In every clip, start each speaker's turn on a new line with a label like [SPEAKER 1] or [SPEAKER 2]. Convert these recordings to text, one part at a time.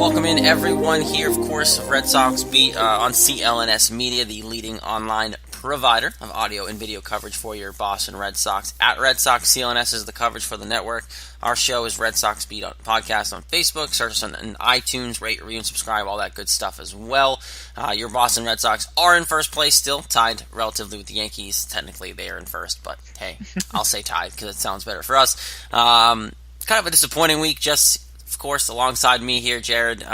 [SPEAKER 1] welcome in everyone here, of course, Red Sox Beat on CLNS Media, the leading online provider of audio and video coverage for your Boston Red Sox. At Red Sox, CLNS is the coverage for the network. Our show is Red Sox Beat podcast on Facebook. Search us on iTunes, rate, review, and subscribe, all that good stuff as well. Your Boston Red Sox are in first place still, tied relatively with the Yankees. Technically, they are in first, but hey, I'll say tied because it sounds better for us. Kind of a disappointing week, just, of course, alongside me here, Jared.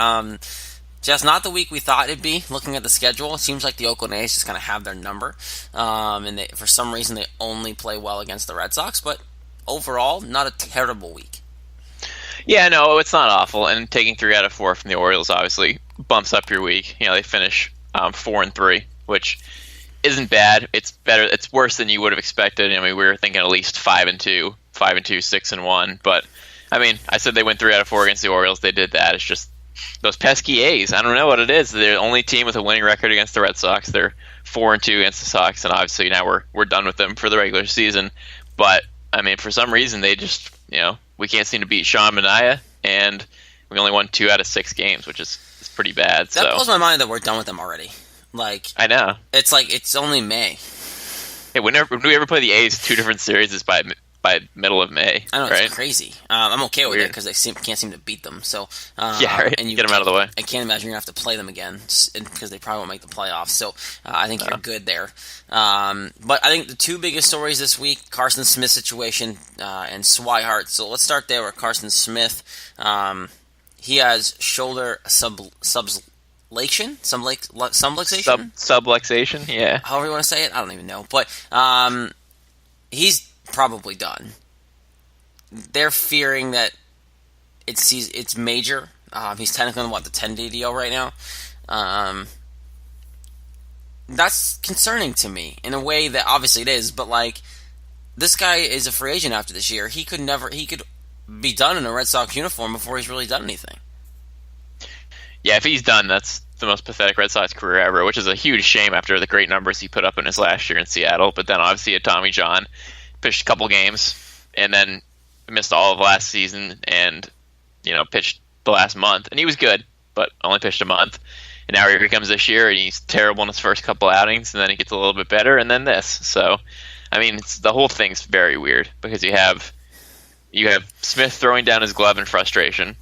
[SPEAKER 1] Just not the week we thought it'd be. Looking at the schedule, it seems like the Oakland A's just kind of have their number, and for some reason they only play well against the Red Sox. But overall, not a terrible week.
[SPEAKER 2] Yeah, no, it's not awful. And taking 3 out of 4 from the Orioles obviously bumps up your week. You know, they finish 4-3, which isn't bad. It's better. It's worse than you would have expected. I mean, we were thinking at least 5-2, 6-1. But I mean, I said they went 3 out of 4 against the Orioles. They did that. It's just those pesky A's. I don't know what it is. They're the only team with a winning record against the Red Sox. They're 4-2 against the Sox, and obviously now we're done with them for the regular season. But I mean, for some reason they just, we can't seem to beat Sean Manaea, and we only won 2 out of 6 games, which is pretty bad.
[SPEAKER 1] That blows my mind that we're done with them already. Like,
[SPEAKER 2] I know.
[SPEAKER 1] It's like it's only May.
[SPEAKER 2] Hey, when we ever play the A's 2 different series by middle of May.
[SPEAKER 1] I know,
[SPEAKER 2] right?
[SPEAKER 1] It's crazy. I'm okay with it because they can't seem to beat them. So
[SPEAKER 2] yeah, right.
[SPEAKER 1] And you
[SPEAKER 2] get them out of the way.
[SPEAKER 1] I can't imagine you're gonna have to play them again because they probably won't make the playoffs. So I think you're good there. But I think the 2 biggest stories this week: Carson Smith situation and Swihart. So let's start there with Carson Smith. He has shoulder subluxation.
[SPEAKER 2] Subluxation, yeah.
[SPEAKER 1] However you want to say it, I don't even know. But he's probably done. They're fearing that it's major. He's technically on the 10-day deal right now. That's concerning to me in a way that obviously it is. But like, this guy is a free agent after this year. He could be done in a Red Sox uniform before he's really done anything.
[SPEAKER 2] Yeah, if he's done, that's the most pathetic Red Sox career ever, which is a huge shame after the great numbers he put up in his last year in Seattle. But then obviously at Tommy John, pitched a couple games, and then missed all of last season, and pitched the last month, and he was good, but only pitched a month. And now here he comes this year, and he's terrible in his first couple outings, and then he gets a little bit better, and then this. So, I mean, the whole thing's very weird because you have Smith throwing down his glove in frustration.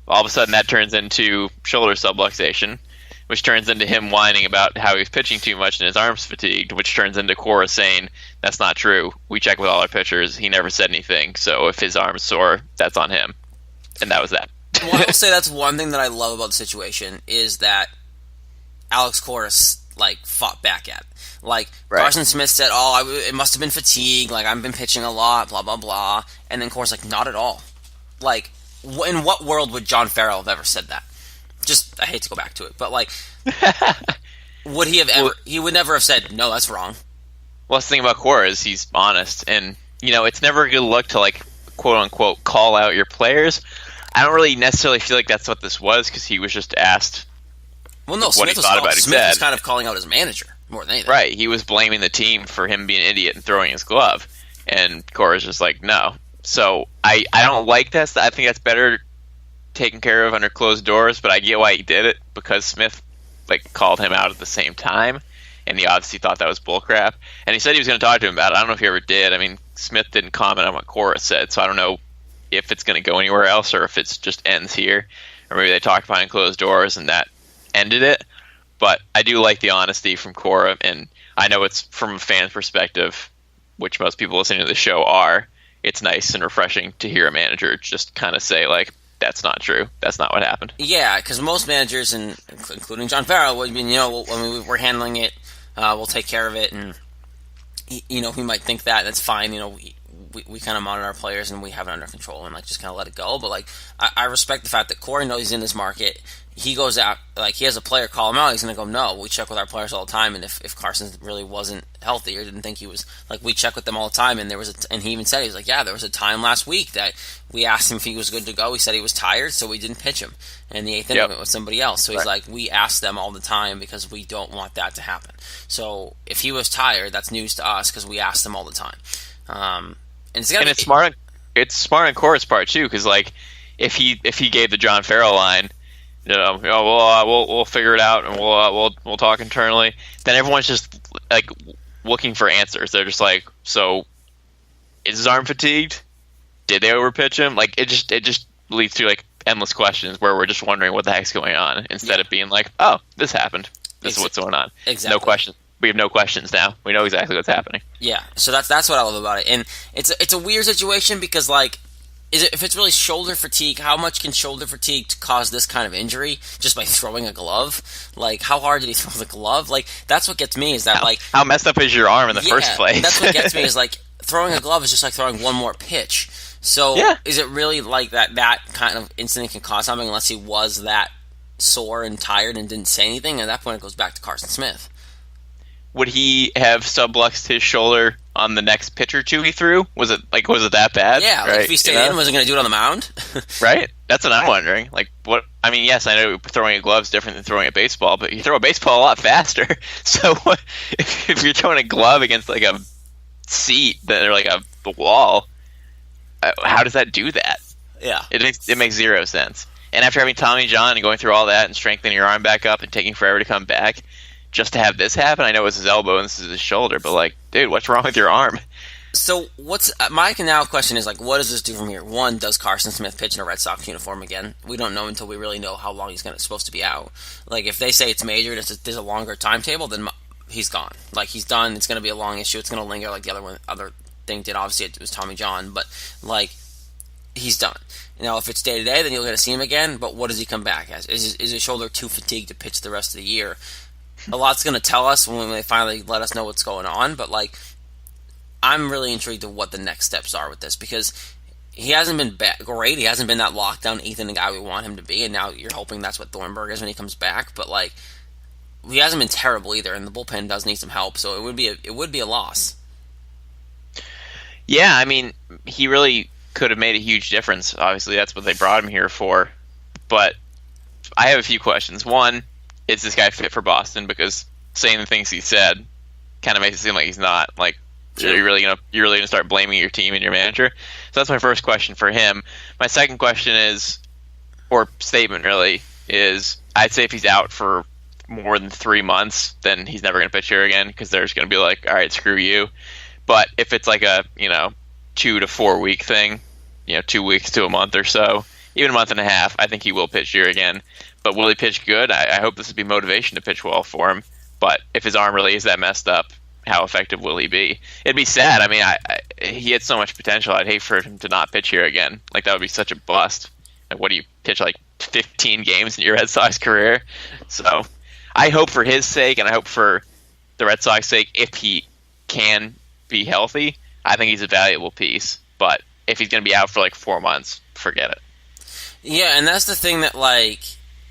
[SPEAKER 2] All of a sudden, that turns into shoulder subluxation, which turns into him whining about how he was pitching too much and his arms fatigued, which turns into Cora saying, that's not true. We check with all our pitchers. He never said anything. So if his arm's sore, that's on him. And that was that.
[SPEAKER 1] Well, I will say that's one thing that I love about the situation is that Alex Cora fought back at. Like, right. Carson Smith said, it must have been fatigue. Like, I've been pitching a lot, blah, blah, blah. And then Cora's like, not at all. Like, in what world would John Farrell have ever said that? Just, I hate to go back to it, but like, would he have ever? He would never have said, "No, that's wrong."
[SPEAKER 2] Well, the thing about Cora is he's honest, and it's never a good look to quote unquote call out your players. I don't really necessarily feel like that's what this was because he was just asked.
[SPEAKER 1] Well, no, Smith was kind of calling out his manager more than anything.
[SPEAKER 2] Right, he was blaming the team for him being an idiot and throwing his glove, and Cora's just like, no. So I don't like that. I think that's better taken care of under closed doors, but I get why he did it because Smith called him out at the same time, and he obviously thought that was bullcrap. And he said he was going to talk to him about it. I don't know if he ever did. I mean, Smith didn't comment on what Cora said, so I don't know if it's going to go anywhere else or if it just ends here, or maybe they talked behind closed doors and that ended it. But I do like the honesty from Cora, and I know it's from a fan's perspective, which most people listening to the show are. It's nice and refreshing to hear a manager just kind of say that's not true. That's not what happened.
[SPEAKER 1] Yeah, because most managers, and including John Farrell, would be, when we're handling it, we'll take care of it, and he might think that's fine. We kind of monitor our players and we have it under control and just kind of let it go. But I respect the fact that Corey knows he's in this market. He goes out, he has a player call him out, he's going to go, no, we check with our players all the time, and if Carson really wasn't healthy or didn't think he was, we check with them all the time, and and he even said, he was yeah, there was a time last week that we asked him if he was good to go, he said he was tired, so we didn't pitch him, and the 8th inning went with somebody else, so he's right. We ask them all the time because we don't want that to happen, so if he was tired, that's news to us because we ask them all the time, and it's smart on Cora's part too, because if he gave the John Farrell line,
[SPEAKER 2] we'll figure it out and we'll talk internally. Then everyone's just like looking for answers. They're just like, so is his arm fatigued? Did they overpitch him? Like it just leads to like endless questions where we're just wondering what the heck's going on instead of being like, oh, this happened. This is what's going on.
[SPEAKER 1] Exactly.
[SPEAKER 2] No questions. We have no questions now. We know exactly what's happening.
[SPEAKER 1] Yeah, so that's what I love about it, and it's a weird situation because like, if it's really shoulder fatigue, how much can shoulder fatigue cause this kind of injury just by throwing a glove? Like, how hard did he throw the glove? Like, that's what gets me is that
[SPEAKER 2] how messed up is your arm in the first place?
[SPEAKER 1] That's what gets me is like throwing a glove is just like throwing one more pitch. So is it really like that kind of incident can cause something unless he was that sore and tired and didn't say anything? At that point, it goes back to Carson Smith.
[SPEAKER 2] Would he have subluxed his shoulder on the next pitch or two he threw? Was it that bad?
[SPEAKER 1] Yeah, like if he stayed in, was he going to do it on the mound?
[SPEAKER 2] Right? That's what I'm wondering. Like, what? I mean, yes, I know throwing a glove is different than throwing a baseball, but you throw a baseball a lot faster. So if you're throwing a glove against like a seat or like a wall, how does that do that?
[SPEAKER 1] Yeah,
[SPEAKER 2] it makes zero sense. And after having Tommy John and going through all that and strengthening your arm back up and taking forever to come back, just to have this happen, I know it was his elbow and this is his shoulder, but like, dude, what's wrong with your arm?
[SPEAKER 1] So what's my now question is like, what does this do from here? One, does Carson Smith pitch in a Red Sox uniform again? We don't know until we really know how long he's supposed to be out. Like if they say it's major, there's a longer timetable, then he's gone. Like he's done. It's going to be a long issue. It's going to linger like the other thing did. Obviously, it was Tommy John, but like he's done. Now, if it's day to day, then you'll get to see him again. But what does he come back as? Is his shoulder too fatigued to pitch the rest of the year? A lot's going to tell us when they finally let us know what's going on, but like, I'm really intrigued of what the next steps are with this because he hasn't been great. He hasn't been that lockdown Ethan guy we want him to be, and now you're hoping that's what Thornburg is when he comes back. But like, he hasn't been terrible either, and the bullpen does need some help, so it would be a loss.
[SPEAKER 2] Yeah, I mean, he really could have made a huge difference. Obviously, that's what they brought him here for. But I have a few questions. One, is this guy fit for Boston? Because saying the things he said kind of makes it seem like he's not. Like, you're really gonna start blaming your team and your manager. So that's my first question for him. My second question is, or statement really, is I'd say if he's out for more than 3 months, then he's never gonna pitch here again because they're just gonna be like, all right, screw you. But if it's like a 2 to 4 week thing, 2 weeks to a month or so, even a month and a half, I think he will pitch here again. But will he pitch good? I hope this would be motivation to pitch well for him. But if his arm really is that messed up, how effective will he be? It'd be sad. I mean, he had so much potential. I'd hate for him to not pitch here again. Like, that would be such a bust. Like, what do you pitch, like 15 games in your Red Sox career? So I hope for his sake, and I hope for the Red Sox sake, if he can be healthy, I think he's a valuable piece. But if he's going to be out for like 4 months, forget it.
[SPEAKER 1] Yeah, and that's the thing that, like,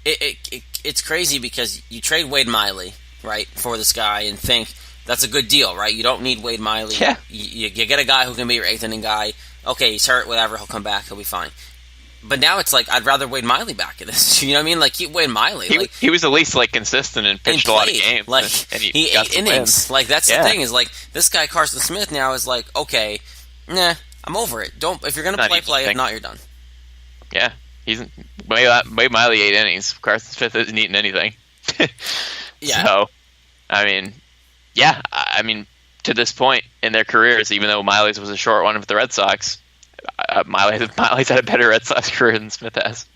[SPEAKER 1] it's crazy because you trade Wade Miley, right, for this guy and think that's a good deal, right? You don't need Wade Miley.
[SPEAKER 2] Yeah.
[SPEAKER 1] You get a guy who can be your eighth inning guy. Okay, he's hurt, whatever, he'll come back, he'll be fine. But now it's like, I'd rather Wade Miley back in this. You know what I mean? Like, keep Wade Miley.
[SPEAKER 2] He was at least, like, consistent and pitched a lot of games.
[SPEAKER 1] Like,
[SPEAKER 2] and
[SPEAKER 1] he
[SPEAKER 2] got
[SPEAKER 1] 8 innings.
[SPEAKER 2] Wins.
[SPEAKER 1] Like, that's the thing, is like, this guy, Carson Smith, now is like, okay, nah, I'm over it. If you're going to play, if not, you're done.
[SPEAKER 2] Yeah. He's Wade Miley 8 innings. Carson Smith isn't eating anything.
[SPEAKER 1] Yeah.
[SPEAKER 2] So, I mean, yeah. I mean, to this point in their careers, even though Miley's was a short one with the Red Sox, Miley's had a better Red Sox career than Smith has,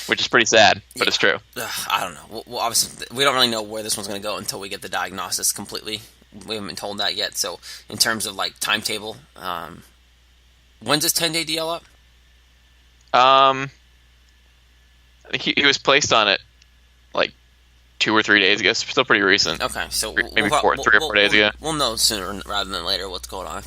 [SPEAKER 2] which is pretty sad, but it's true.
[SPEAKER 1] I don't know. Well, obviously, we don't really know where this one's going to go until we get the diagnosis completely. We haven't been told that yet. So, in terms of like timetable, when's this 10-day DL up?
[SPEAKER 2] I think he was placed on it like 2 or 3 days ago. Still pretty recent.
[SPEAKER 1] Okay, so
[SPEAKER 2] maybe 3 or 4 days ago.
[SPEAKER 1] We'll know sooner rather than later what's going on.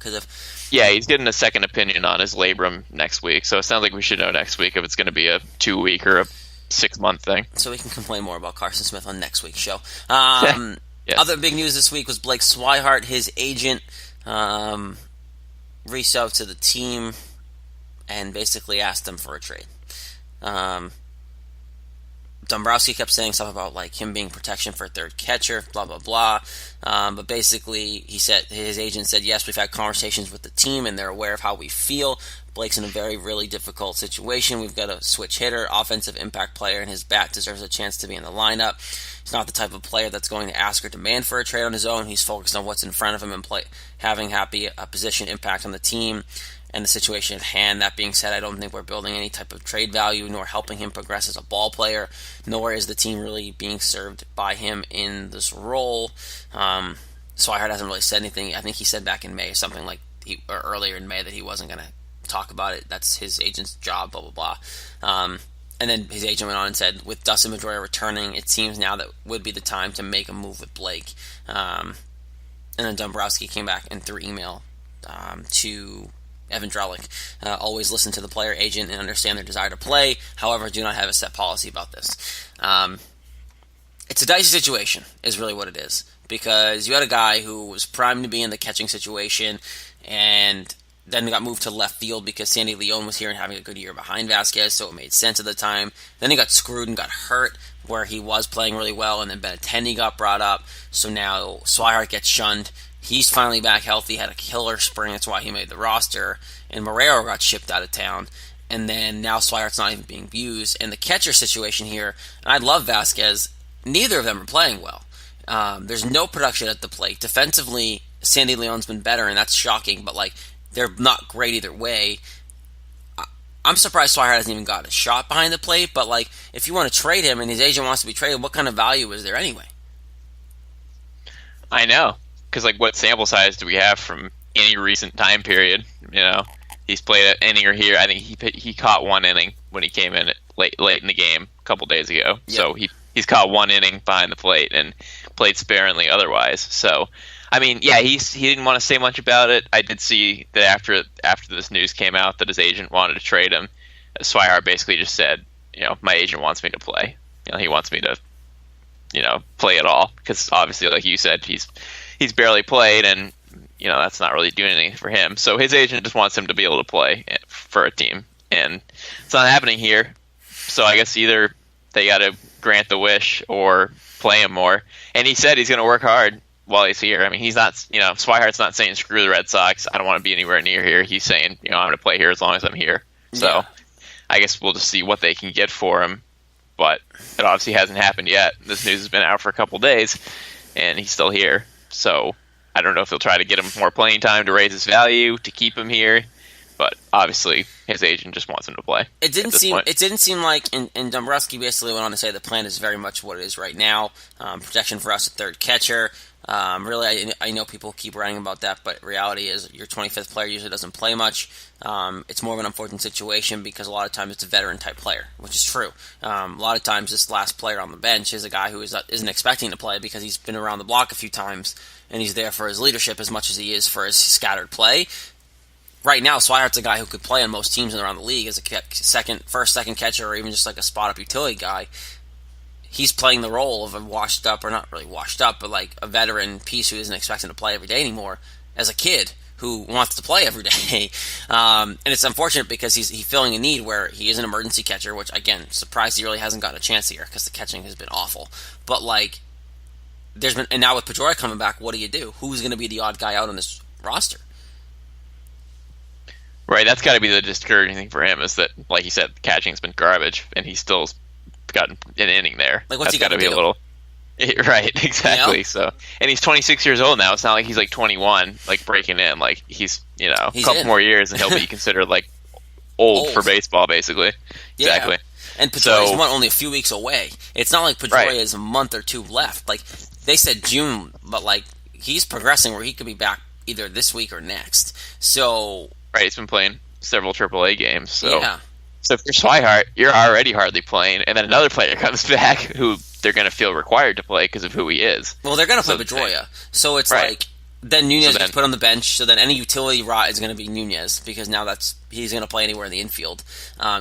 [SPEAKER 2] He's getting a second opinion on his labrum next week, so it sounds like we should know next week if it's going to be a 2-week or a 6-month thing.
[SPEAKER 1] So we can complain more about Carson Smith on next week's show.
[SPEAKER 2] Yes.
[SPEAKER 1] Other big news this week was Blake Swihart, his agent, reached out to the team and basically asked them for a trade. Dombrowski kept saying something about like him being protection for third catcher, blah blah blah. But basically, he said his agent said yes, we've had conversations with the team and they're aware of how we feel. Blake's in a really difficult situation. We've got a switch hitter, offensive impact player, and his bat deserves a chance to be in the lineup. He's not the type of player that's going to ask or demand for a trade on his own. He's focused on what's in front of him and having happy position impact on the team and the situation at hand. That being said, I don't think we're building any type of trade value nor helping him progress as a ball player, nor is the team really being served by him in this role. Swihart hasn't really said anything. I think he said back in May something like or earlier in May that he wasn't going to talk about it. That's his agent's job, blah, blah, blah. And then his agent went on and said, with Dustin Pedroia returning, it seems now that would be the time to make a move with Blake. And then Dombrowski came back and through email to Evan Drellick, always listen to the player agent and understand their desire to play. However, do not have a set policy about this. It's a dicey situation, is really what it is. Because you had a guy who was primed to be in the catching situation and then got moved to left field because Sandy Leon was here and having a good year behind Vasquez, so it made sense at the time. Then he got screwed and got hurt where he was playing really well, and then Benintendi got brought up. So now Swihart gets shunned. He's finally back healthy, had a killer spring, that's why he made the roster. And Marrero got shipped out of town. And then now Swihart's not even being used. And the catcher situation here, and I love Vasquez, neither of them are playing well. There's no production at the plate. Defensively, Sandy Leon's been better, and that's shocking, but like they're not great either way. I'm surprised Swihart hasn't even got a shot behind the plate, but like if you want to trade him and his agent wants to be traded, what kind of value is there anyway?
[SPEAKER 2] I know, because like what sample size do we have from any recent time period? You know, he's played an inning or here. I think he caught one inning when he came in late in the game a couple days ago. Yep. So he's caught one inning behind the plate and played sparingly otherwise. So I mean, yeah, he didn't want to say much about it. I did see that after this news came out that his agent wanted to trade him, Swihart basically just said, you know, my agent wants me to play. You know, he wants me to, you know, play at all because obviously, like you said, he's barely played, and you know that's not really doing anything for him. So his agent just wants him to be able to play for a team, and it's not happening here. So I guess either they got to grant the wish or play him more. And he said he's going to work hard while he's here. I mean, he's not, you know, Swihart's not saying screw the Red Sox, I don't want to be anywhere near here. He's saying, you know, I'm going to play here as long as I'm here. So yeah. I guess we'll just see what they can get for him. But it obviously hasn't happened yet. This news has been out for a couple days, and he's still here. So I don't know if they'll try to get him more playing time to raise his value, to keep him here. But obviously, his agent just wants him to play.
[SPEAKER 1] It didn't seem like, and Dombrowski basically went on to say the plan is very much what it is right now. Protection for us at third catcher. Really, I know people keep writing about that, but reality is your 25th player usually doesn't play much. It's more of an unfortunate situation because a lot of times it's a veteran-type player, which is true. A lot of times this last player on the bench is a guy who isn't expecting to play because he's been around the block a few times, and he's there for his leadership as much as he is for his scattered play. Right now, Swihart's a guy who could play on most teams around the league as a first, second catcher, or even just like a spot-up utility guy. He's playing the role of a washed up, or not really washed up, but like a veteran piece who isn't expecting to play every day anymore as a kid who wants to play every day. And it's unfortunate because he's filling a need where he is an emergency catcher, which, again, surprised he really hasn't got a chance here because the catching has been awful. But like, and now with Pedroia coming back, what do? Who's going to be the odd guy out on this roster?
[SPEAKER 2] Right, that's got to be the discouraging thing for him is that, like you said, catching's been garbage, and he's still gotten an inning there.
[SPEAKER 1] Like, what's he
[SPEAKER 2] got to
[SPEAKER 1] be
[SPEAKER 2] a little right? Exactly.
[SPEAKER 1] You know?
[SPEAKER 2] So, and he's 26 years old now. It's not like he's like 21, like breaking in. Like he's a couple more years, and he'll be considered like old for baseball, basically.
[SPEAKER 1] Yeah.
[SPEAKER 2] Exactly.
[SPEAKER 1] And Pedroia's only a few weeks away. It's not like Pedroia is a month or two left. Like they said June, but like he's progressing where he could be back either this week or next. So.
[SPEAKER 2] Right, he's been playing several AAA games. So,
[SPEAKER 1] yeah.
[SPEAKER 2] So if you're Swihart, you're already hardly playing, and then another player comes back who they're going to feel required to play because of who he is.
[SPEAKER 1] Well, they're going to play Pedroia, so it's like then Nunez gets put on the bench. So then any utility rot is going to be Nunez because now he's going to play anywhere in the infield.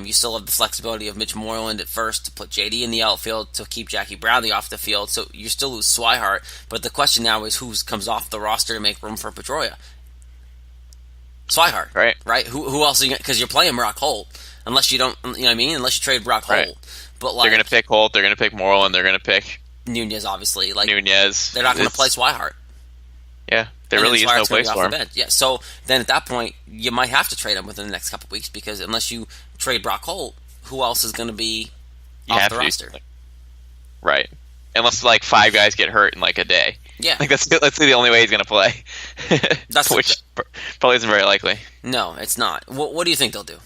[SPEAKER 1] You still have the flexibility of Mitch Moreland at first to put JD in the outfield to keep Jackie Bradley off the field. So you still lose Swihart, but the question now is who comes off the roster to make room for Pedroia. Swihart, right? Who else are you? Because you're playing Brock Holt, unless you don't, you know what I mean? Unless you trade Brock Holt. But like,
[SPEAKER 2] they're going to pick Holt, they're going to pick Moreland, they're going to pick
[SPEAKER 1] Nunez, obviously. Like
[SPEAKER 2] Nunez.
[SPEAKER 1] they're not going to play Swihart.
[SPEAKER 2] Yeah, there really is no place for him.
[SPEAKER 1] Yeah, so then at that point, you might have to trade him within the next couple of weeks because unless you trade Brock Holt, who else is going to be off the roster?
[SPEAKER 2] Right. Unless like 5 guys get hurt in like a day.
[SPEAKER 1] Yeah.
[SPEAKER 2] Like that's the only way he's going to play. Which probably isn't very likely.
[SPEAKER 1] No, it's not. What do you think they'll do?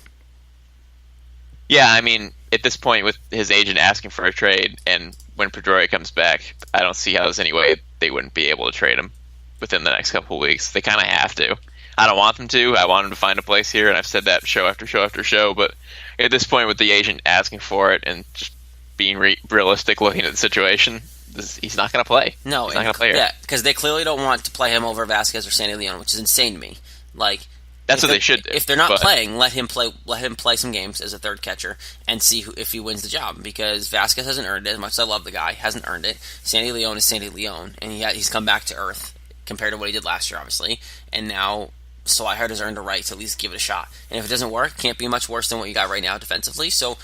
[SPEAKER 2] Yeah, I mean, at this point with his agent asking for a trade and when Pedroia comes back, I don't see how there's any way they wouldn't be able to trade him within the next couple of weeks. They kind of have to. I don't want them to. I want him to find a place here, and I've said that show after show after show, but at this point with the agent asking for it and just being realistic looking at the situation, he's not going to play.
[SPEAKER 1] No,
[SPEAKER 2] he's not going to play here.
[SPEAKER 1] Yeah, because they clearly don't want to play him over Vasquez or Sandy Leon, which is insane to me. Like,
[SPEAKER 2] that's what they should do.
[SPEAKER 1] If they're not playing, let him play some games as a third catcher and see if he wins the job. Because Vasquez hasn't earned it. As much as I love the guy, hasn't earned it. Sandy Leon is Sandy Leon, and he's come back to earth compared to what he did last year, obviously. And now Swihart has earned a right to at least give it a shot. And if it doesn't work, it can't be much worse than what you got right now defensively. So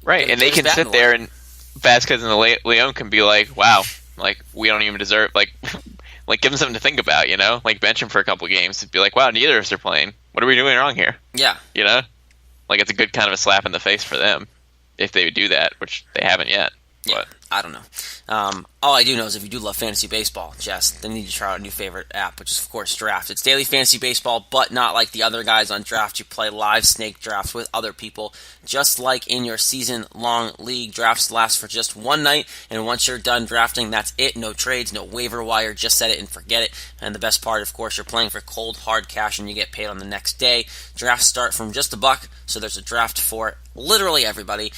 [SPEAKER 2] right, and they can sit there and Vasquez and Leon can be like, wow, like we don't even deserve like give him something to think about, you know? Like bench him for a couple of games and be like, wow, neither of us are playing. What are we doing wrong here?
[SPEAKER 1] Yeah.
[SPEAKER 2] You know? Like it's a good kind of a slap in the face for them if they would do that, which they haven't yet.
[SPEAKER 1] Yeah,
[SPEAKER 2] But
[SPEAKER 1] I don't know. All I do know is if you do love fantasy baseball, Jess, then you need to try out a new favorite app, which is, of course, Draft. It's daily fantasy baseball, but not like the other guys on Draft. You play live snake drafts with other people, just like in your season-long league. Drafts last for just one night, and once you're done drafting, that's it. No trades, no waiver wire. Just set it and forget it. And the best part, of course, you're playing for cold, hard cash, and you get paid on the next day. Drafts start from just $1, so there's a draft for literally everybody.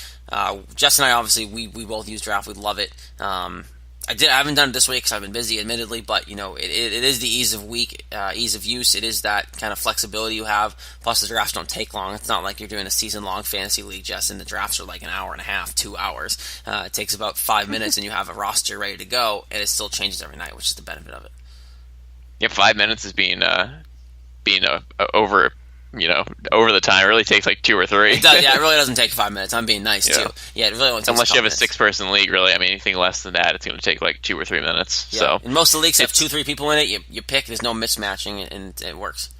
[SPEAKER 1] Jess and I, obviously, we both use Draft. We love it. I haven't done it this week because I've been busy, admittedly, but you know, it is the ease of use. It is that kind of flexibility you have. Plus, the drafts don't take long. It's not like you're doing a season-long fantasy league, Jess, and the drafts are like an hour and a half, 2 hours. It takes about 5 minutes, and you have a roster ready to go, and it still changes every night, which is the benefit of it.
[SPEAKER 2] yeah, 5 minutes is being over. You know, over the time, it really takes like 2 or 3.
[SPEAKER 1] It does, yeah, it really doesn't take 5 minutes. I'm being nice, too. Yeah, it really only takes
[SPEAKER 2] unless you have a
[SPEAKER 1] minutes.
[SPEAKER 2] 6-person league, really. I mean, anything less than that, it's going to take like 2 or 3 minutes.
[SPEAKER 1] Yeah.
[SPEAKER 2] So,
[SPEAKER 1] and most of the leagues have 2-3 people in it. You pick. There's no mismatching, and it works.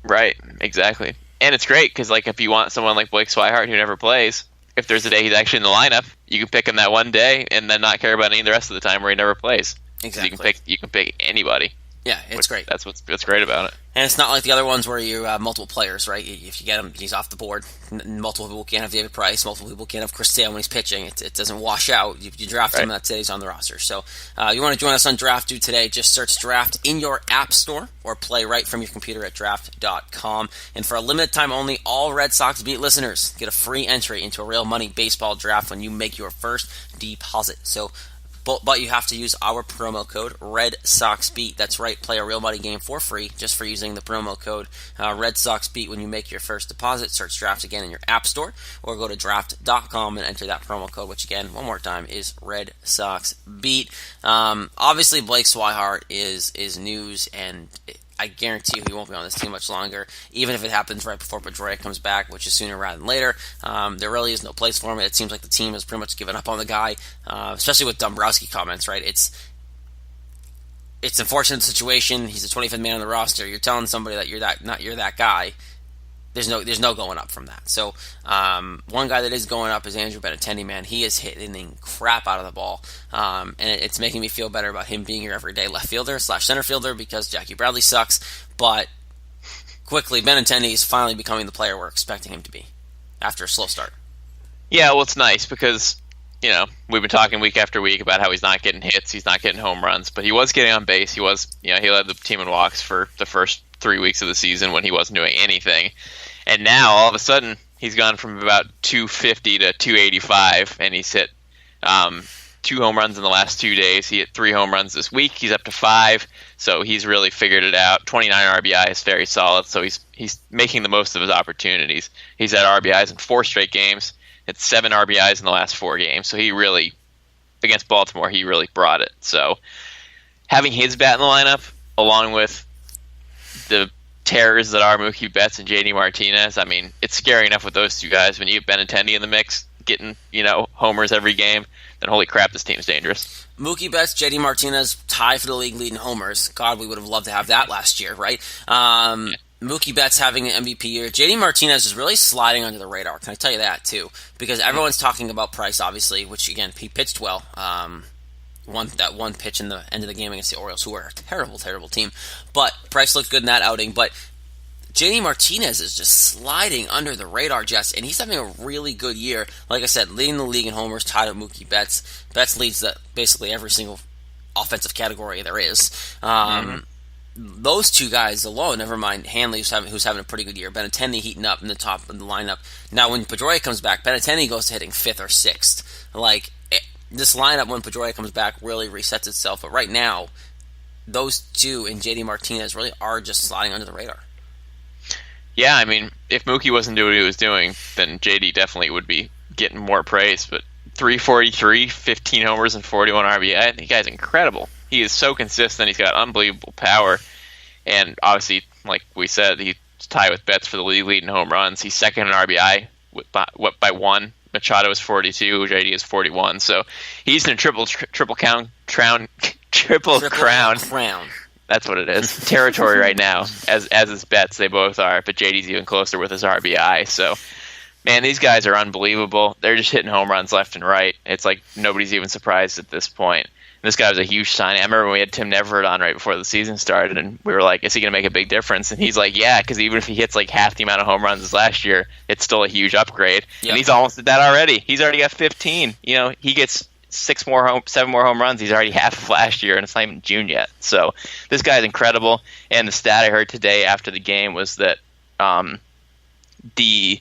[SPEAKER 2] right, exactly. And it's great because, like, if you want someone like Blake Swihart who never plays, if there's a day he's actually in the lineup, you can pick him that one day and then not care about any of the rest of the time where he never plays.
[SPEAKER 1] Exactly.
[SPEAKER 2] You can pick anybody.
[SPEAKER 1] Yeah, it's great.
[SPEAKER 2] That's what's great about it.
[SPEAKER 1] And it's not like the other ones where you have multiple players, right? If you get him, he's off the board. Multiple people can't have David Price. Multiple people can't have Chris Sale when he's pitching. It doesn't wash out. You draft him, and that's it. He's on the roster. So you want to join us on Draft Dude today, just search Draft in your app store or play right from your computer at draft.com. And for a limited time only, all Red Sox Beat listeners get a free entry into a real money baseball draft when you make your first deposit. So but you have to use our promo code Red Sox Beat. That's right, play a real money game for free just for using the promo code Red Sox Beat when you make your first deposit. Search Draft again in your app store or go to draft.com and enter that promo code, which again, one more time, is Red Sox Beat. Obviously, Blake Swihart is news, and I guarantee you he won't be on this team much longer, even if it happens right before Pedroia comes back, which is sooner rather than later. There really is no place for him. It seems like the team has pretty much given up on the guy, especially with Dombrowski comments, right? It's an unfortunate situation. He's the 25th man on the roster. You're telling somebody that you're that guy. There's no going up from that. So one guy that is going up is Andrew Benintendi, man. He is hitting crap out of the ball, and it's making me feel better about him being your everyday left fielder / center fielder because Jackie Bradley sucks. But quickly, Benintendi is finally becoming the player we're expecting him to be after a slow start.
[SPEAKER 2] Yeah, well, it's nice because, you know, we've been talking week after week about how he's not getting hits, he's not getting home runs, but he was getting on base. He was, you know, he led the team in walks for the first 3 weeks of the season when he wasn't doing anything. And now, all of a sudden, he's gone from about 250 to 285, and he's hit 2 home runs in the last 2 days. He hit 3 home runs this week. He's up to 5, so he's really figured it out. 29 RBI is very solid, so he's making the most of his opportunities. He's had RBIs in 4 straight games. It's 7 RBIs in the last 4 games, so he really, against Baltimore, he really brought it. So having his bat in the lineup, along with the terrors that are Mookie Betts and JD Martinez, I mean, it's scary enough with those 2 guys. When you have Benintendi in the mix, getting, homers every game, then holy crap, this team's dangerous.
[SPEAKER 1] Mookie Betts, JD Martinez tie for the league leading homers. God, we would have loved to have that last year, right? Mookie Betts having an MVP year. JD Martinez is really sliding under the radar. Can I tell you that, too? Because everyone's talking about Price, obviously, which, again, he pitched well. That one pitch in the end of the game against the Orioles, who are a terrible, terrible team. But Price looked good in that outing. But JD Martinez is just sliding under the radar, Jess, and he's having a really good year. Like I said, leading the league in homers, tied with Mookie Betts. Betts leads basically every single offensive category there is. Those two guys alone, never mind Hanley, who's having a pretty good year. Benintendi heating up in the top of the lineup. Now, when Pedroia comes back, Benintendi goes to hitting 5th or 6th. This lineup, when Pedroia comes back, really resets itself. But right now, those two and JD Martinez really are just sliding under the radar.
[SPEAKER 2] Yeah, I mean, if Mookie wasn't doing what he was doing, then JD definitely would be getting more praise. But 343, 15 homers, and 41 RBI, the guy's incredible. He is so consistent. He's got unbelievable power. And obviously, like we said, he's tied with Betts for the league leading home runs. He's second in RBI by one. Machado is 42. JD is 41. So he's in a triple crown. That's what it is. Territory right now, as is Betts. They both are, but JD's even closer with his RBI. So, man, these guys are unbelievable. They're just hitting home runs left and right. It's like nobody's even surprised at this point. This guy was a huge signing. I remember when we had Tim Neverett on right before the season started, and we were like, is he going to make a big difference? And he's like, yeah, because even if he hits like half the amount of home runs as last year, it's still a huge upgrade. Yep. And he's almost at that already. He's already got 15. He gets 7 more home runs. He's already half of last year, and it's not even June yet. So this guy's incredible. And the stat I heard today after the game was that the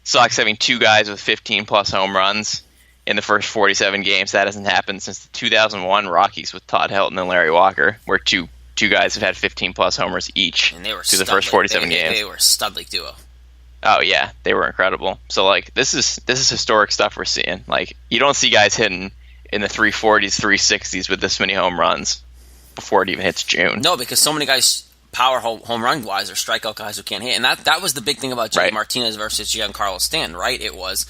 [SPEAKER 2] Sox having 2 guys with 15-plus home runs in the first 47 games. That hasn't happened since the 2001 Rockies with Todd Helton and Larry Walker, where two guys have had 15-plus homers each through the first 47 games. They
[SPEAKER 1] were a stud league duo.
[SPEAKER 2] Oh, yeah. They were incredible. So, this is historic stuff we're seeing. You don't see guys hitting in the 340s, 360s with this many home runs before it even hits June.
[SPEAKER 1] No, because so many guys power home run wise are strikeout guys who can't hit. And that was the big thing about JD Martinez versus Giancarlo Stanton, right? It was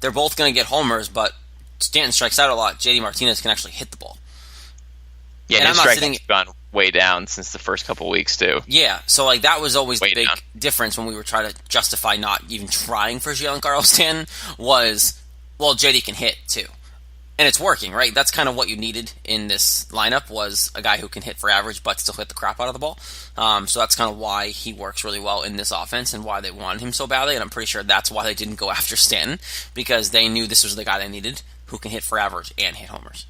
[SPEAKER 1] they're both going to get homers, but Stanton strikes out a lot. JD Martinez can actually hit the ball.
[SPEAKER 2] Yeah, and his strikeout's gone way down since the first couple weeks, too.
[SPEAKER 1] Yeah, so that was always the big difference when we were trying to justify not even trying for Giancarlo Stanton was, well, JD can hit, too. And it's working, right? That's kind of what you needed in this lineup was a guy who can hit for average but still hit the crap out of the ball. So that's kind of why he works really well in this offense and why they wanted him so badly. And I'm pretty sure that's why they didn't go after Stanton, because they knew this was the guy they needed who can hit for average and hit homers.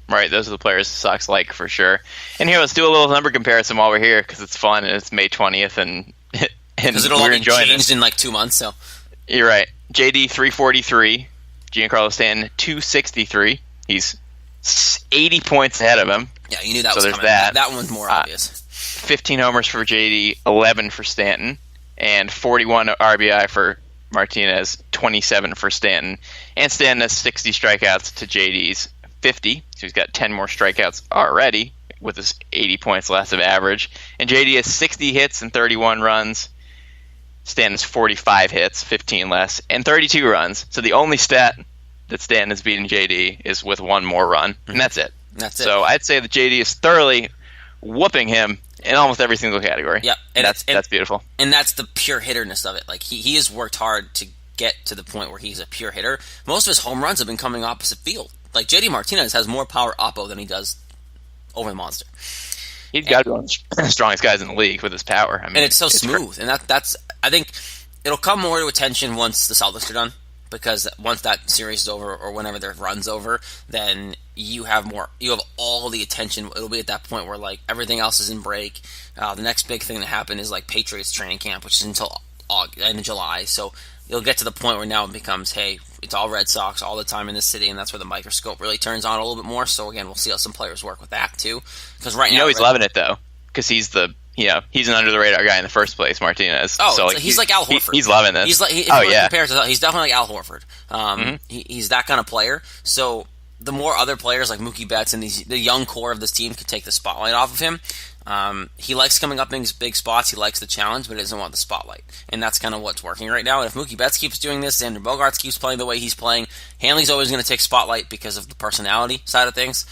[SPEAKER 2] Right, those are the players the Sox like for sure. And here, let's do a little number comparison while we're here because it's fun and it's May 20th and
[SPEAKER 1] it'll all be changed in 2 months. So
[SPEAKER 2] you're right. JD 343. Giancarlo Stanton, 263. He's 80 points ahead of him.
[SPEAKER 1] Yeah, you knew that was coming. That one's more obvious.
[SPEAKER 2] 15 homers for JD, 11 for Stanton, and 41 RBI for Martinez, 27 for Stanton. And Stanton has 60 strikeouts to JD's 50, so he's got 10 more strikeouts already with his 80 points less of average. And JD has 60 hits and 31 runs. Stanton's 45 hits, 15 less, and 32 runs. So the only stat that Stanton is beating JD is with one more run, and that's it. So I'd say that JD is thoroughly whooping him in almost every single category.
[SPEAKER 1] Yeah,
[SPEAKER 2] and that's beautiful.
[SPEAKER 1] And that's the pure hitterness of it. He has worked hard to get to the point where he's a pure hitter. Most of his home runs have been coming opposite field. JD Martinez has more power oppo than he does over the monster.
[SPEAKER 2] He's got to be one of the strongest guys in the league with his power. I mean,
[SPEAKER 1] and it's so smooth, and that's. I think it'll come more to attention once the Celtics are done, because once that series is over or whenever their run's over, then you have all the attention. It'll be at that point where everything else is in break. The next big thing to happen is Patriots training camp, which is until end of July. So you'll get to the point where now it becomes, hey, it's all Red Sox all the time in the city, and that's where the microscope really turns on a little bit more. So again, we'll see how some players work with that too. Because right now,
[SPEAKER 2] he's loving it though, because he's an under the radar guy in the first place, Martinez.
[SPEAKER 1] Oh, so he's like Al Horford.
[SPEAKER 2] He's loving this.
[SPEAKER 1] He's he's definitely like Al Horford. He's that kind of player. So the more other players like Mookie Betts and the young core of this team could take the spotlight off of him, He likes coming up in big spots. He likes the challenge, but he doesn't want the spotlight. And that's kind of what's working right now. And if Mookie Betts keeps doing this, Xander Bogaerts keeps playing the way he's playing, Hanley's always going to take spotlight because of the personality side of things.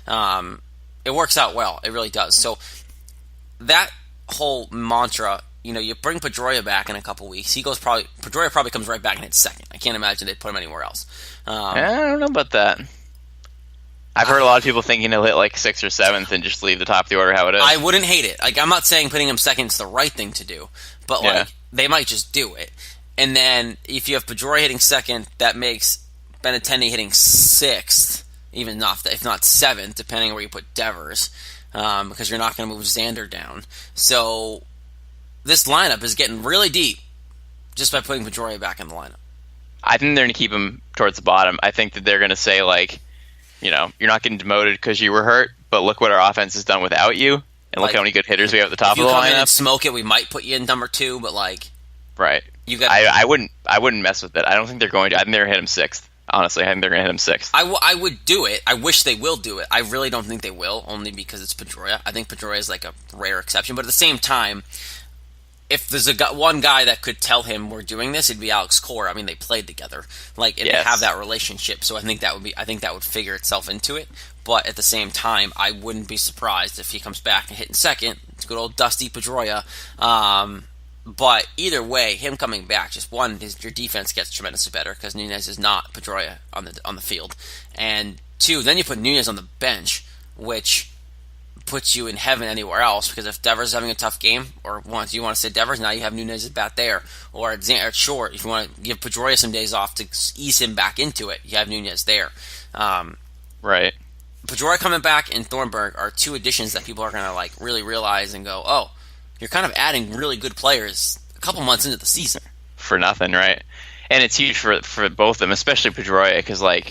[SPEAKER 1] It works out well. It really does. So that whole mantra, you bring Pedroia back in a couple weeks. Pedroia probably comes right back and hits second. I can't imagine they'd put him anywhere else.
[SPEAKER 2] I don't know about that. I've heard a lot of people thinking he'll hit like 6th or 7th and just leave the top of the order how it is.
[SPEAKER 1] I wouldn't hate it. Like, I'm not saying putting him second is the right thing to do, but they might just do it. And then if you have Pedroia hitting second, that makes Benintendi hitting 6th, even not if not 7th, depending on where you put Devers, because you're not going to move Xander down. So this lineup is getting really deep just by putting Pedroia back in the lineup.
[SPEAKER 2] I think they're going to keep him towards the bottom. I think that they're going to say, like, you're not getting demoted because you were hurt, but look what our offense has done without you, and look how many good hitters we have at the top of the lineup. If you come in and
[SPEAKER 1] smoke it, we might put you in number 2, but
[SPEAKER 2] right. I wouldn't mess with it. I don't think they're going to. I think they're going to hit him 6th. Honestly, I think they're going to hit him 6th.
[SPEAKER 1] I would do it. I wish they will do it. I really don't think they will, only because it's Pedroia. I think Pedroia is like a rare exception, but at the same time, if there's one guy that could tell him we're doing this, it'd be Alex Cora. I mean, they played together, and they have that relationship. So I think that would figure itself into it. But at the same time, I wouldn't be surprised if he comes back and hitting second. It's good old Dusty Pedroia. But either way, him coming back, just one, your defense gets tremendously better because Nunez is not Pedroia on the field, and 2, then you put Nunez on the bench, which puts you in heaven anywhere else, because if Devers is having a tough game, or you want to say Devers, now you have Nunez at bat there, or at short, if you want to give Pedroia some days off to ease him back into it, you have Nunez there.
[SPEAKER 2] Right.
[SPEAKER 1] Pedroia coming back and Thornburg are 2 additions that people are going to really realize and go, oh, you're kind of adding really good players a couple months into the season.
[SPEAKER 2] For nothing, right? And it's huge for both of them, especially Pedroia, because I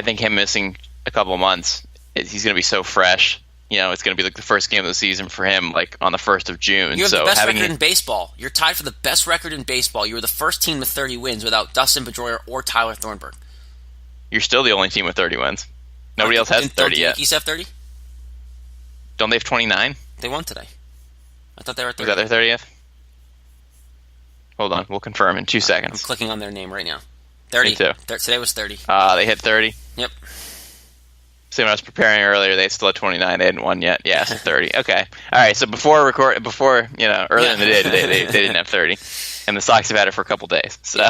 [SPEAKER 2] think him missing a couple months, he's going to be so fresh. It's going to be like the first game of the season for him, on the 1st of June.
[SPEAKER 1] You have the best record in baseball. You're tied for the best record in baseball. You were the first team with 30 wins without Dustin Pedroia or Tyler Thornburg.
[SPEAKER 2] You're still the only team with 30 wins. Nobody else has 30 yet.
[SPEAKER 1] Don't the Yankees have 30?
[SPEAKER 2] Don't they have 29?
[SPEAKER 1] They won today. I thought they were 30.
[SPEAKER 2] Was that their 30th? Hold on. We'll confirm in 2 seconds.
[SPEAKER 1] I'm clicking on their name right now. 30.
[SPEAKER 2] Me too.
[SPEAKER 1] Today was 30.
[SPEAKER 2] They hit 30?
[SPEAKER 1] Yep.
[SPEAKER 2] So when I was preparing earlier, they still had 29. They hadn't won yet. Yeah, so 30. Okay. All right. So before earlier in the day, they didn't have 30, and the Sox have had it for a couple days. So,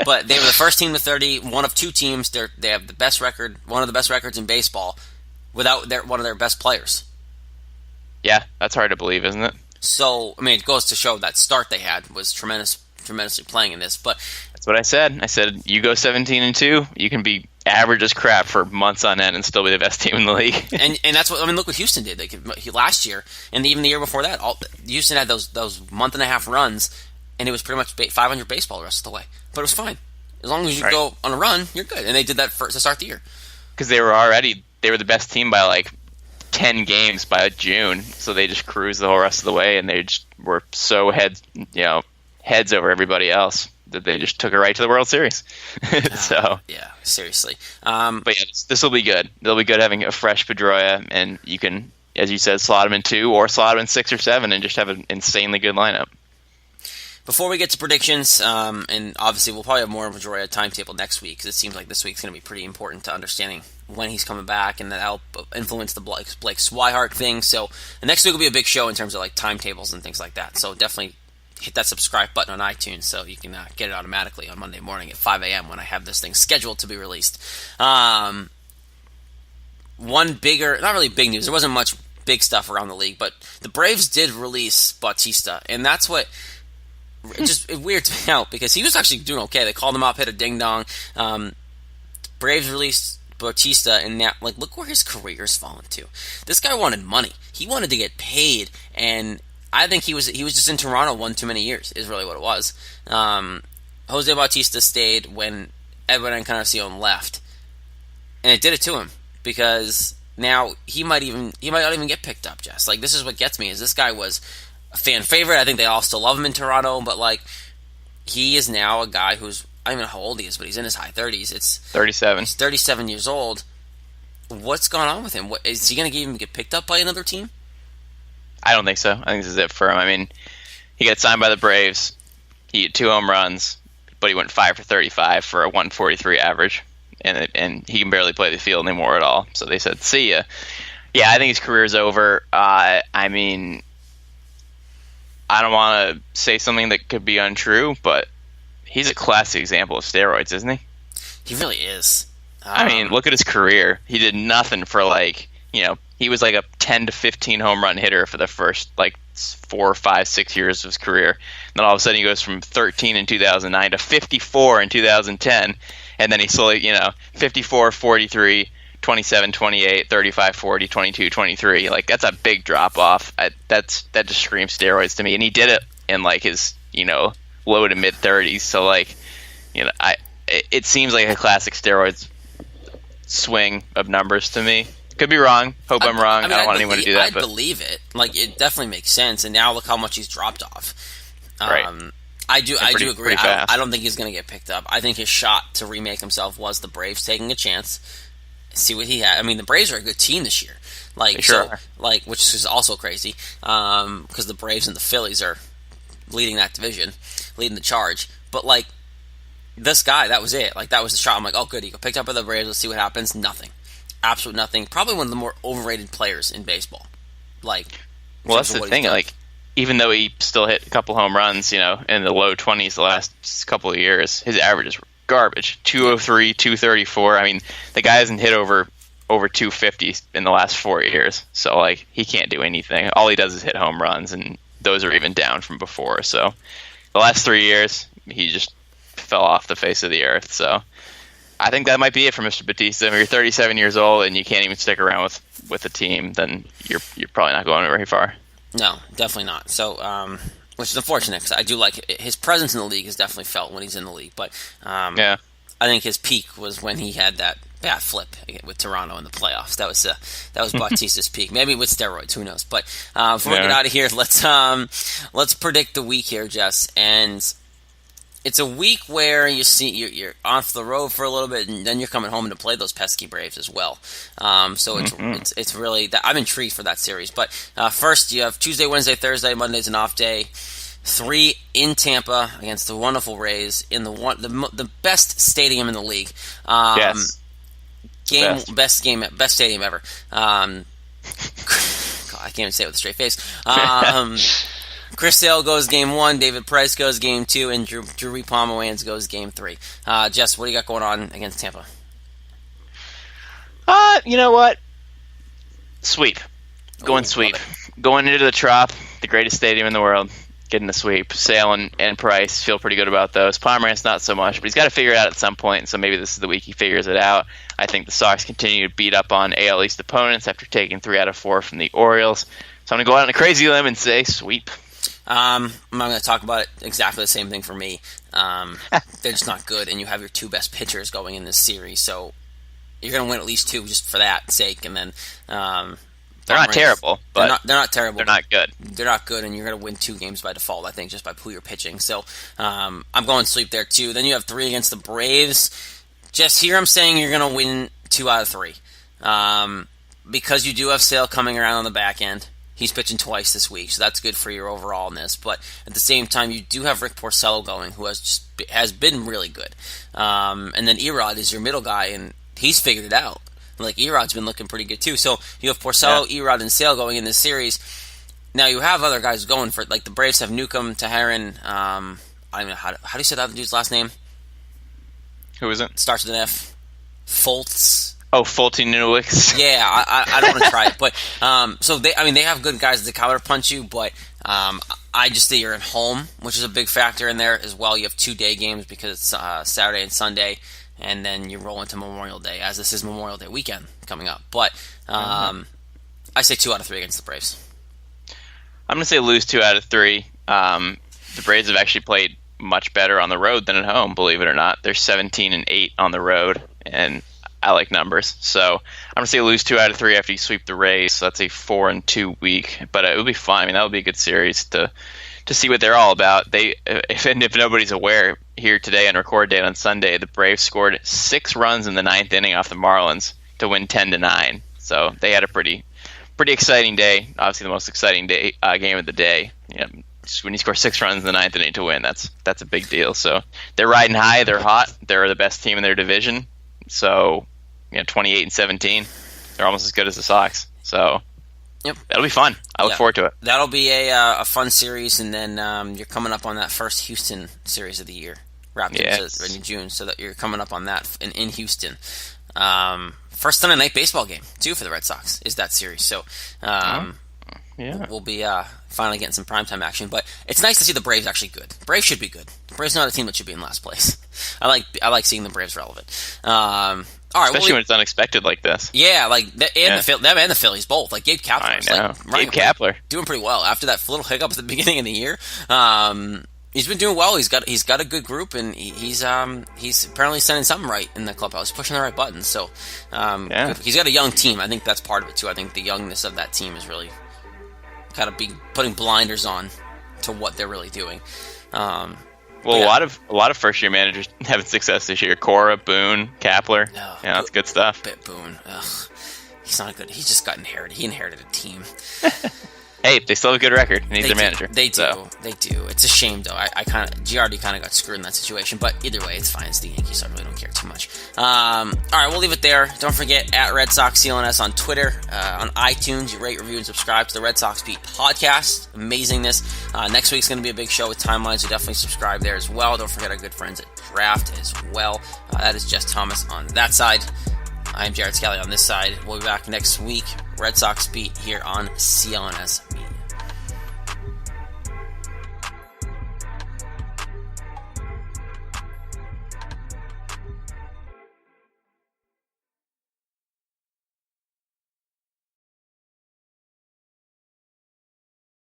[SPEAKER 1] but they were the first team to 30. One of 2 teams. They have the best record, one of the best records in baseball, without one of their best players.
[SPEAKER 2] Yeah, that's hard to believe, isn't it?
[SPEAKER 1] So it goes to show that start they had was tremendously playing in this. But
[SPEAKER 2] that's what I said. I said you go 17-2, you can be average as crap for months on end and still be the best team in the league.
[SPEAKER 1] and that's what look what Houston did. Last year and even the year before that, Houston had those month and a half runs, and it was pretty much 500 baseball the rest of the way. But it was fine as long as you go on a run, you're good. And they did that to start the year
[SPEAKER 2] because they were the best team by 10 games by June, so they just cruised the whole rest of the way, and they just were so heads over everybody else that they just took it right to the World Series. So
[SPEAKER 1] yeah, seriously.
[SPEAKER 2] But yeah, this will be good. It'll be good having a fresh Pedroia, and you can, as you said, slot him in 2 or slot him in 6 or 7, and just have an insanely good lineup.
[SPEAKER 1] Before we get to predictions, and obviously we'll probably have more of Pedroia timetable next week, because it seems like this week's going to be pretty important to understanding when he's coming back, and that'll influence the Blake Swihart thing. So the next week will be a big show in terms of timetables and things like that. So definitely hit that subscribe button on iTunes so you can get it automatically on Monday morning at 5 a.m. when I have this thing scheduled to be released. One bigger, not really big news, there wasn't much big stuff around the league, but the Braves did release Bautista, and that's what it's weird to me out, because he was actually doing okay. They called him up, hit a ding-dong. Braves released Bautista, and now, look where his career's fallen to. This guy wanted money. He wanted to get paid, and I think he was just in Toronto one too many years, is really what it was. Jose Bautista stayed when Edwin Encarnacion left, and it did it to him, because now he might not even get picked up, Jess. This is what gets me, is this guy was a fan favorite. I think they all still love him in Toronto, but he is now a guy who's, I don't even know how old he is, but he's in his high 30s. It's
[SPEAKER 2] 37.
[SPEAKER 1] He's 37 years old. What's going on with him? Is he going to even get picked up by another team?
[SPEAKER 2] I don't think so. I think this is it for him. I mean, he got signed by the Braves. He hit 2 home runs, but he went 5 for 35 for a 143 average, and he can barely play the field anymore at all. So they said, "See ya." Yeah, I think his career's over. I mean, I don't want to say something that could be untrue, but he's a classic example of steroids, isn't he?
[SPEAKER 1] He really is.
[SPEAKER 2] I mean, look at his career. He did nothing for he was like a 10 to 15 home run hitter for the first 4, 5, 6 years of his career. And then all of a sudden he goes from 13 in 2009 to 54 in 2010, and then he slowly, 54, 43, 27, 28, 35, 40, 22, 23. Like, that's a big drop off. That just screams steroids to me. And he did it in his, low to mid 30s. So it seems like a classic steroids swing of numbers to me. Could be wrong. Hope I'm wrong. I don't want anyone to do that.
[SPEAKER 1] I believe it. It definitely makes sense. And now look how much he's dropped off.
[SPEAKER 2] Right.
[SPEAKER 1] I do agree.
[SPEAKER 2] I
[SPEAKER 1] don't think he's going to get picked up. I think his shot to remake himself was the Braves taking a chance, see what he had. I mean, the Braves are a good team this year. Which is also crazy because the Braves and the Phillies are leading that division, leading the charge. But this guy, that was it. That was the shot. I'm like, oh, good. He got picked up by the Braves. Let's see what happens. Nothing. Absolute nothing. Probably one of the more overrated players in baseball.
[SPEAKER 2] Well, that's the thing. Even though he still hit a couple home runs, in the low 20s the last couple of years, his averages were garbage. 203, 234. I mean, the guy hasn't hit over 250 in the last 4 years. So, he can't do anything. All he does is hit home runs, and those are even down from before. So, the last 3 years, he just fell off the face of the earth. So, I think that might be it for Mr. Bautista. If you're 37 years old and you can't even stick around with the team, then you're probably not going very far.
[SPEAKER 1] No, definitely not. So, which is unfortunate because I do like it. His presence in the league is definitely felt when he's in the league. But I think his peak was when he had that bat flip with Toronto in the playoffs. That was Bautista's peak. Maybe with steroids, who knows? But before we get out of here, let's predict the week here, Jess. And it's a week where you're off the road for a little bit, and then you're coming home to play those pesky Braves as well. So it's really I'm intrigued for that series. But first, you have Tuesday, Wednesday, Thursday. Monday's an off day. 3 in Tampa against the wonderful Rays in the best stadium in the league.
[SPEAKER 2] Yes.
[SPEAKER 1] Best stadium ever. God, I can't even say it with a straight face. Chris Sale goes game 1, David Price goes game 2, and Drew Pomeranz goes game 3. Jess, what do you got going on against Tampa?
[SPEAKER 2] You know what? Sweep. Going sweep. Going into the Trop, the greatest stadium in the world, getting the sweep. Sale and Price feel pretty good about those. Pomeranz not so much, but he's got to figure it out at some point, so maybe this is the week he figures it out. I think the Sox continue to beat up on AL East opponents after taking 3 out of 4 from the Orioles. So I'm going to go out on a crazy limb and say sweep.
[SPEAKER 1] I'm not going to talk about it. Exactly the same thing for me. They're just not good, and you have your 2 best pitchers going in this series, so you're going to win at least 2 just for that sake. And then
[SPEAKER 2] they're not terrible, but
[SPEAKER 1] they're not terrible.
[SPEAKER 2] They're not good.
[SPEAKER 1] They're not good, and you're going to win 2 games by default, I think, just by who you're pitching. So I'm going sweep there too. Then you have 3 against the Braves. Just here, I'm saying you're going to win 2 out of 3 because you do have Sale coming around on the back end. He's pitching twice this week, so that's good for your overallness. But at the same time, you do have Rick Porcello going, who has been really good. And then Erod is your middle guy, and he's figured it out. Erod's been looking pretty good too. So you have Porcello, Erod, and Sale going in this series. Now you have other guys going for it. The Braves have Newcomb, Teheran. I don't know how do you say that dude's last name?
[SPEAKER 2] Who is it?
[SPEAKER 1] Starts with an F. Foltz.
[SPEAKER 2] Oh, Fulton Newix.
[SPEAKER 1] Yeah, I don't want to try it, but so they have good guys that counter punch you, but I just think you're at home, which is a big factor in there as well. You have 2 day games because it's Saturday and Sunday, and then you roll into Memorial Day, as this is Memorial Day weekend coming up. But I say 2 out of 3 against the Braves.
[SPEAKER 2] I'm going to say lose 2 out of 3. The Braves have actually played much better on the road than at home, believe it or not. They're 17-8 on the road, and I like numbers. So I'm going to say lose 2 out of 3 after you sweep the Rays. So that's a 4-2 week, but it would be fun. I mean, that would be a good series to see what they're all about. If nobody's aware, here today on record date on Sunday, the Braves scored 6 runs in the 9th inning off the Marlins to win 10-9. So they had a pretty pretty exciting day. Obviously, the most exciting day game of the day. Yeah, just when you score 6 runs in the 9th inning to win, that's a big deal. So they're riding high. They're hot. They're the best team in their division. So 28-17, they're almost as good as the Sox. So
[SPEAKER 1] yep,
[SPEAKER 2] that'll be fun. I look forward to it.
[SPEAKER 1] That'll be a fun series, and then you're coming up on that first Houston series of the year. Raptors in June, so that you're coming up on that in Houston. First Sunday night baseball game too for the Red Sox is that series. So we'll be finally getting some primetime action. But it's nice to see the Braves actually good. Braves should be good. The Braves are not a team that should be in last place. I like seeing the Braves relevant. All right,
[SPEAKER 2] especially when it's unexpected like this.
[SPEAKER 1] Yeah, like them and the Phillies both. Like Gabe Kapler.
[SPEAKER 2] I know. Gabe Kapler
[SPEAKER 1] doing pretty well after that little hiccup at the beginning of the year. He's been doing well. He's got a good group, and he's apparently sending something right in the clubhouse, pushing the right buttons. So he's got a young team. I think that's part of it too. I think the youngness of that team is really kind of putting blinders on to what they're really doing.
[SPEAKER 2] A lot of first year managers having success this year. Cora, Boone, Kapler. That's good stuff.
[SPEAKER 1] Boone. Ugh. He's not good. He just got inherited. He inherited a team.
[SPEAKER 2] Hey, they still have a good record. He needs their manager.
[SPEAKER 1] They do. They do. It's a shame, though. Giardi kind of got screwed in that situation. But either way, it's fine. It's the Yankees, so I really don't care too much. All right, we'll leave it there. Don't forget, at Red Sox CLNS on Twitter, on iTunes. You rate, review, and subscribe to the Red Sox Beat podcast. Amazingness. Next week's going to be a big show with timelines, so definitely subscribe there as well. Don't forget our good friends at Draft as well. That is Jess Thomas on that side. I'm Jared Scally on this side. We'll be back next week. Red Sox Beat here on CLNS Media.